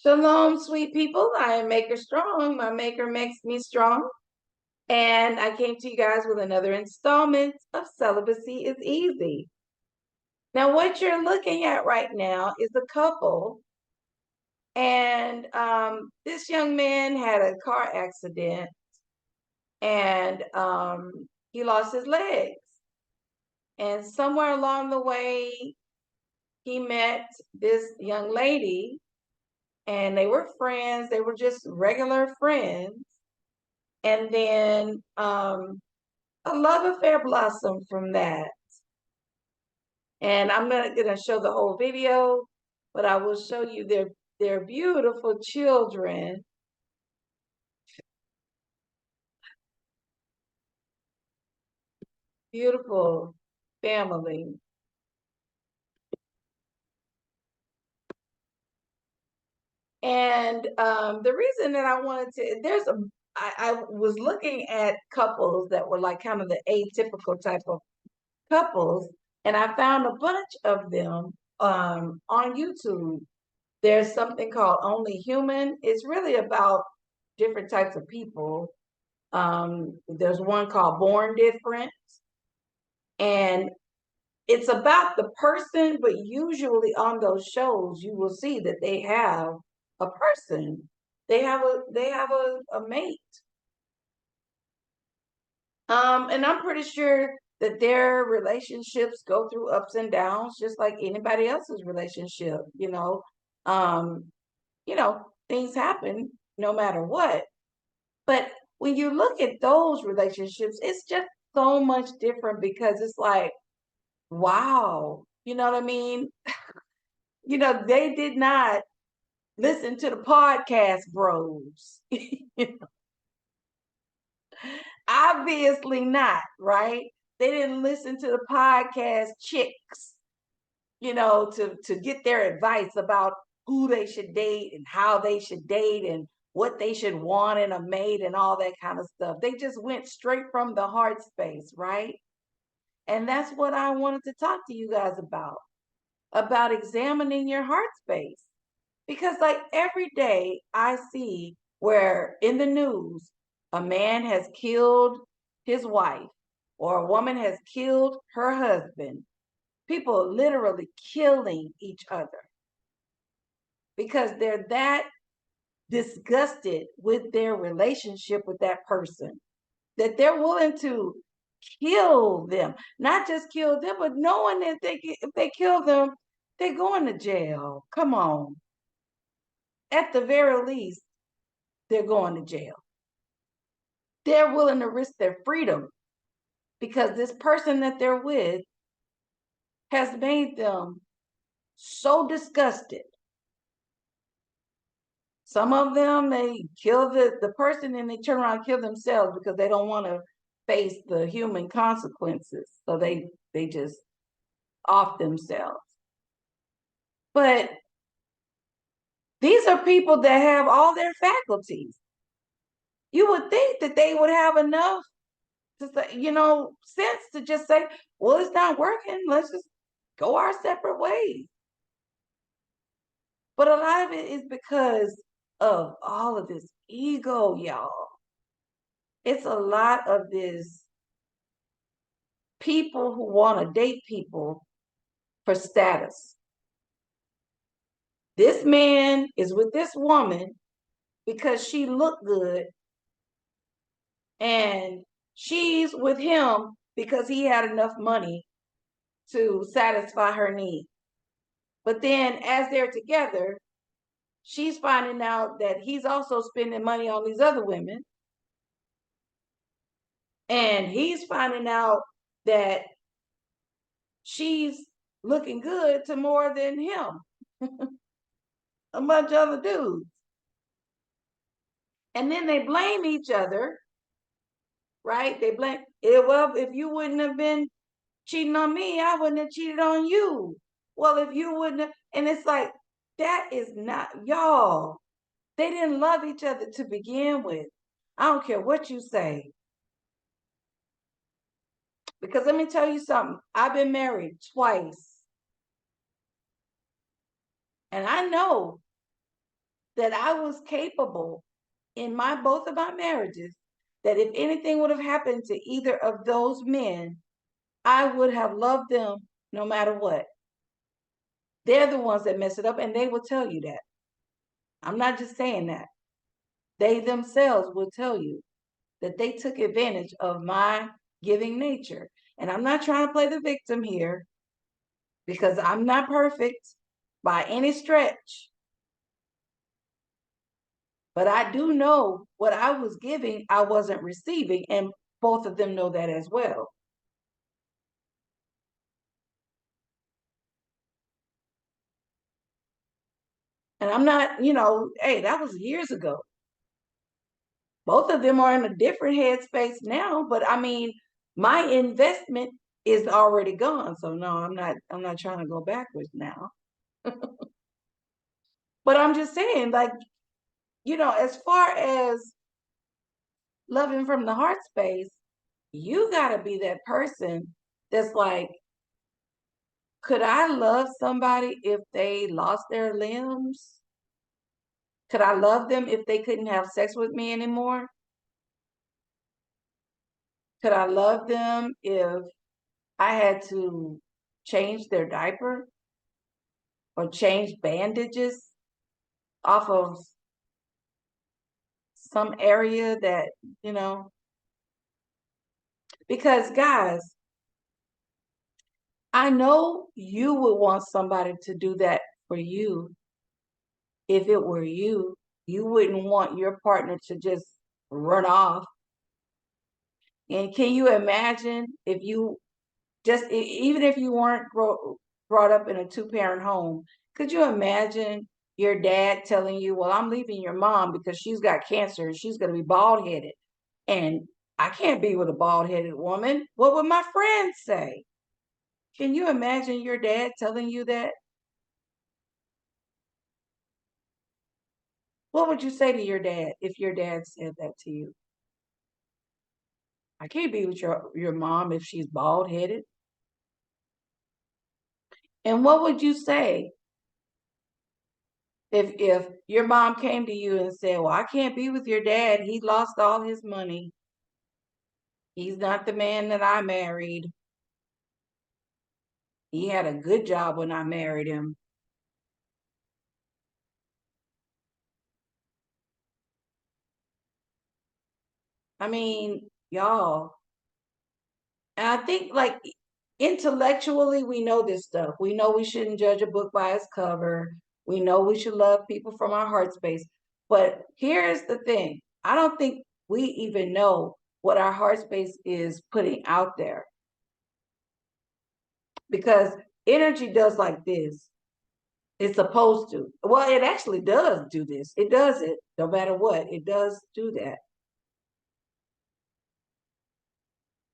Shalom, sweet people. I am Maker Strong. My Maker makes me strong. And I came to you guys with another installment of Celibacy is Easy. Now, what you're looking at right now is a couple. And this young man had a car accident and he lost his legs. And somewhere along the way, he met this young lady and they were friends. They were just regular friends. And then a love affair blossomed from that. And I'm gonna show the whole video, but I will show you their beautiful children. Beautiful family. And the reason that I wanted to, I was looking at couples that were like kind of the atypical type of couples, and I found a bunch of them on YouTube. There's something called Only Human. It's really about different types of people. There's one called Born Different, and it's about the person, but usually on those shows, you will see that they have a person. They have a mate. And I'm pretty sure that their relationships go through ups and downs, just like anybody else's relationship, Um, things happen no matter what. But when you look at those relationships, it's just so much different because it's like, wow, you know what I mean? They did not listen to the podcast bros. Obviously not, right? They didn't listen to the podcast chicks, to get their advice about who they should date and how they should date and what they should want in a mate and all that kind of stuff. They just went straight from the heart space, right? And that's what I wanted to talk to you guys about examining your heart space. Because like every day I see where in the news a man has killed his wife or a woman has killed her husband. People literally killing each other because they're that disgusted with their relationship with that person that they're willing to kill them. Not just kill them, but knowing that if they kill them, they're going to jail. Come on. At the very least, they're going to jail. They're willing to risk their freedom because this person that they're with has made them so disgusted. Some of them, they kill the person and they turn around and kill themselves because they don't want to face the human consequences. So they just off themselves. But these are people that have all their faculties. You would think that they would have enough to say, sense to just say, well, it's not working. Let's just go our separate ways. But a lot of it is because of all of this ego, y'all. It's a lot of this people who want to date people for status. This man is with this woman because she looked good, and she's with him because he had enough money to satisfy her need. But then as they're together, she's finding out that he's also spending money on these other women. And he's finding out that she's looking good to more than him, a bunch of other dudes. And then they blame each other, right? They blame, well, if you wouldn't have been cheating on me, I wouldn't have cheated on you. Well, if you wouldn't have, and it's like, that is not, y'all, they didn't love each other to begin with. I don't care what you say. Because let me tell you something, I've been married twice. And I know that I was capable in both of my marriages, that if anything would have happened to either of those men, I would have loved them no matter what. They're the ones that mess it up, and they will tell you that. I'm not just saying that. They themselves will tell you that they took advantage of my giving nature. And I'm not trying to play the victim here because I'm not perfect by any stretch. But I do know what I was giving, I wasn't receiving. And both of them know that as well. And I'm not, hey, that was years ago. Both of them are in a different headspace now, but I mean, my investment is already gone. So no, I'm not trying to go backwards now. But I'm just saying, like, as far as loving from the heart space, you gotta be that person that's like, could I love somebody if they lost their limbs? Could I love them if they couldn't have sex with me anymore? Could I love them if I had to change their diaper or change bandages off of some area that, you know? Because, guys, I know you would want somebody to do that for you. If it were you, you wouldn't want your partner to just run off. And can you imagine if you even if you weren't brought up in a two-parent home, could you imagine your dad telling you, well, I'm leaving your mom because she's got cancer and she's going to be bald-headed. And I can't be with a bald-headed woman. What would my friends say? Can you imagine your dad telling you that? What would you say to your dad if your dad said that to you? I can't be with your mom if she's bald-headed. And what would you say if your mom came to you and said, well, I can't be with your dad. He lost all his money. He's not the man that I married. He had a good job when I married him. I mean, y'all, and I think, like, intellectually, we know this stuff. We know we shouldn't judge a book by its cover. We know we should love people from our heart space. But here's the thing. I don't think we even know what our heart space is putting out there, because energy does like this. It's supposed to. Well, it actually does do this. It does it no matter what. It does do that.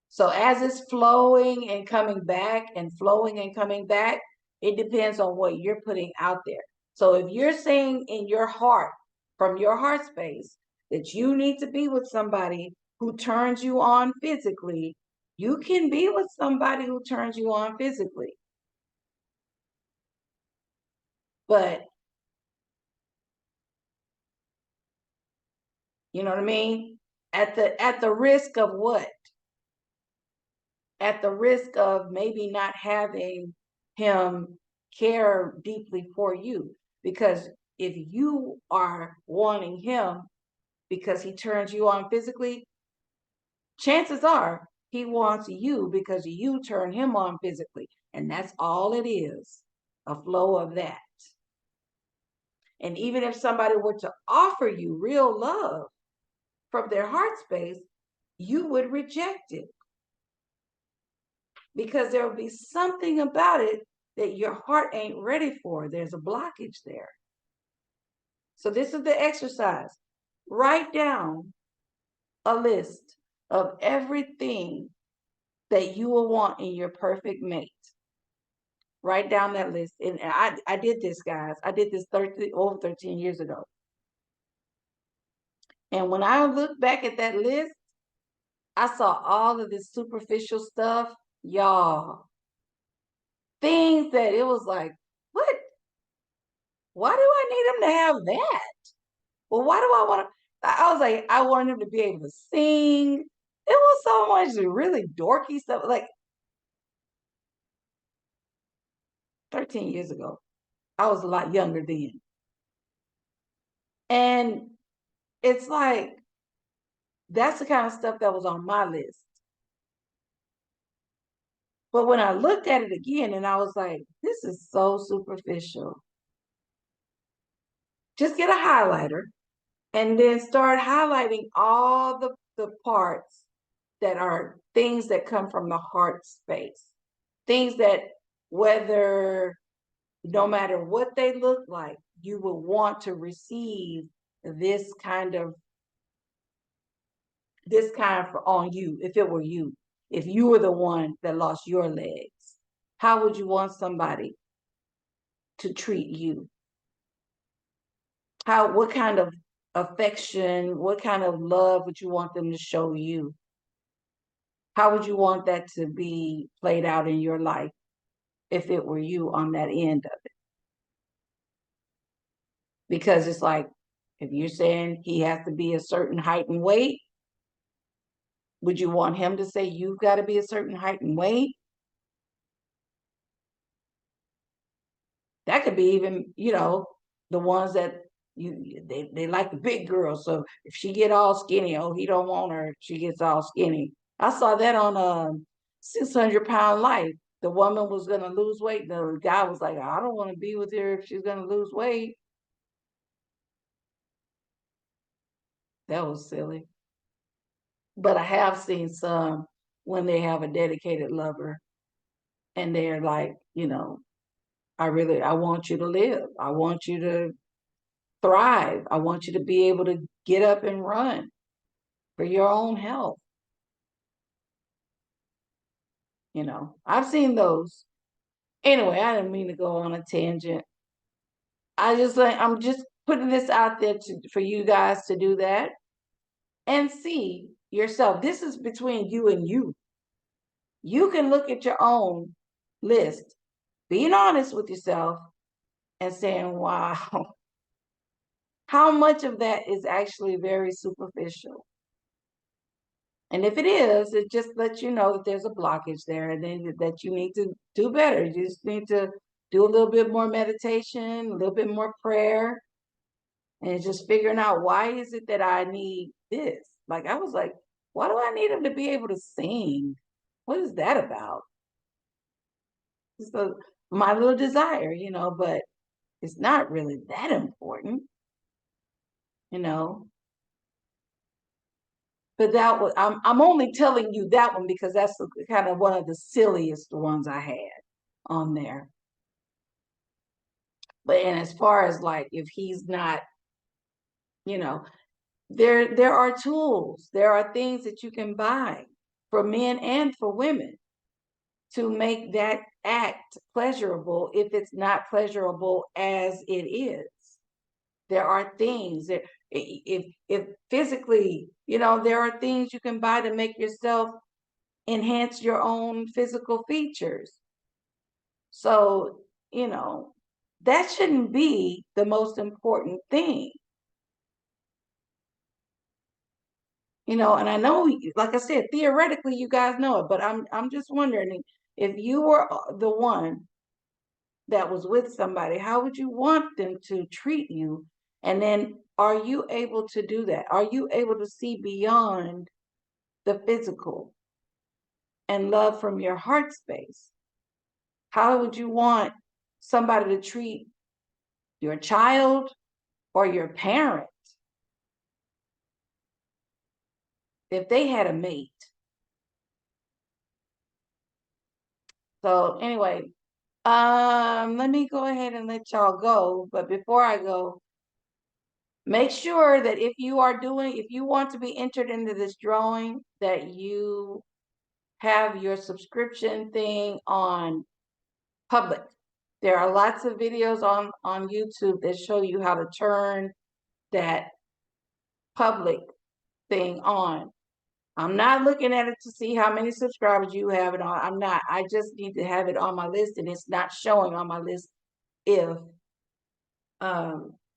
So as it's flowing and coming back and flowing and coming back, it depends on what you're putting out there. So if you're saying in your heart, from your heart space, that you need to be with somebody who turns you on physically, you can be with somebody who turns you on physically. But you know what I mean? At the risk of what? At the risk of maybe not having him care deeply for you. Because if you are wanting him because he turns you on physically, chances are he wants you because you turn him on physically. And that's all it is, a flow of that. And even if somebody were to offer you real love from their heart space, you would reject it, because there will be something about it that your heart ain't ready for. There's a blockage there. So this is the exercise. Write down a list of everything that you will want in your perfect mate. Write down that list. And I did this, guys. I did this over 13 years ago. And when I look back at that list, I saw all of this superficial stuff, y'all. Things that it was like, what? Why do I need him to have that? well, why do I want to? I was like, I wanted him to be able to sing. It was so much really dorky stuff. Like 13 years ago, I was a lot younger then. And it's like, that's the kind of stuff that was on my list. But when I looked at it again and I was like, this is so superficial. Just get a highlighter and then start highlighting all the parts that are things that come from the heart space. Things that, whether, no matter what they look like, you will want to receive this kind for on you. If it were you, if you were the one that lost your legs, how would you want somebody to treat you? What kind of affection, what kind of love would you want them to show you? How would you want that to be played out in your life if it were you on that end of it? Because it's like, if you're saying he has to be a certain height and weight, would you want him to say you've got to be a certain height and weight? That could be even, the ones that they like the big girls. So if she get all skinny, oh, he don't want her. She gets all skinny. I saw that on 600-Pound Life. The woman was gonna lose weight. The guy was like, I don't want to be with her if she's gonna lose weight. That was silly. But I have seen some when they have a dedicated lover and they're like, I want you to live. I want you to thrive. I want you to be able to get up and run for your own health. I've seen those. Anyway, I didn't mean to go on a tangent. I'm just putting this out there for you guys to do that and see yourself. This is between you and you. You can look at your own list, being honest with yourself and saying, wow, how much of that is actually very superficial? And if it is, it just lets you know that there's a blockage there and then that you need to do better. You just need to do a little bit more meditation, a little bit more prayer, and just figuring out, why is it that I need this? Like, I was like, why do I need him to be able to sing? What is that about? So my little desire, but it's not really that important, you know. But that was, I'm only telling you that one because that's kind of one of the silliest ones I had on there. But and as far as like, if he's not, you know, there are tools, there are things that you can buy for men and for women to make that act pleasurable if it's not pleasurable as it is. There are things that, if physically, there are things you can buy to make yourself enhance your own physical features. So, that shouldn't be the most important thing. And I know, like I said, theoretically, you guys know it, but I'm just wondering, if you were the one that was with somebody, how would you want them to treat you? And then, are you able to do that? Are you able to see beyond the physical and love from your heart space? How would you want somebody to treat your child or your parent if they had a mate? So anyway, let me go ahead and let y'all go. But before I go, make sure that if you want to be entered into this drawing, that you have your subscription thing on public. There are lots of videos on YouTube that show you how to turn that public thing on. I'm not looking at it to see how many subscribers you have it on. I'm not. I just need to have it on my list, and it's not showing on my list if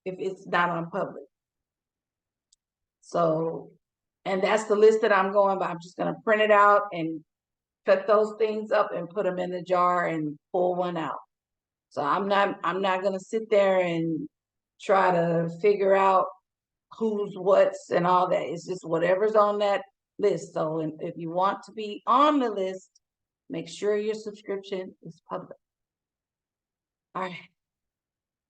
it's not on public. So, and that's the list that I'm going by. I'm just going to print it out and cut those things up and put them in the jar and pull one out. So I'm not going to sit there and try to figure out who's what's and all that. It's just whatever's on that list. So if you want to be on the list, make sure your subscription is public. All right.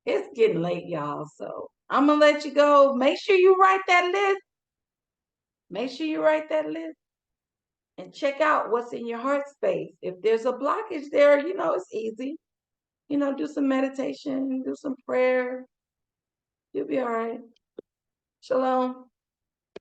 It's getting late, y'all. So I'm going to let you go. Make sure you write that list. Make sure you write that list and check out what's in your heart space. If there's a blockage there, it's easy. Do some meditation, do some prayer. You'll be all right. Shalom.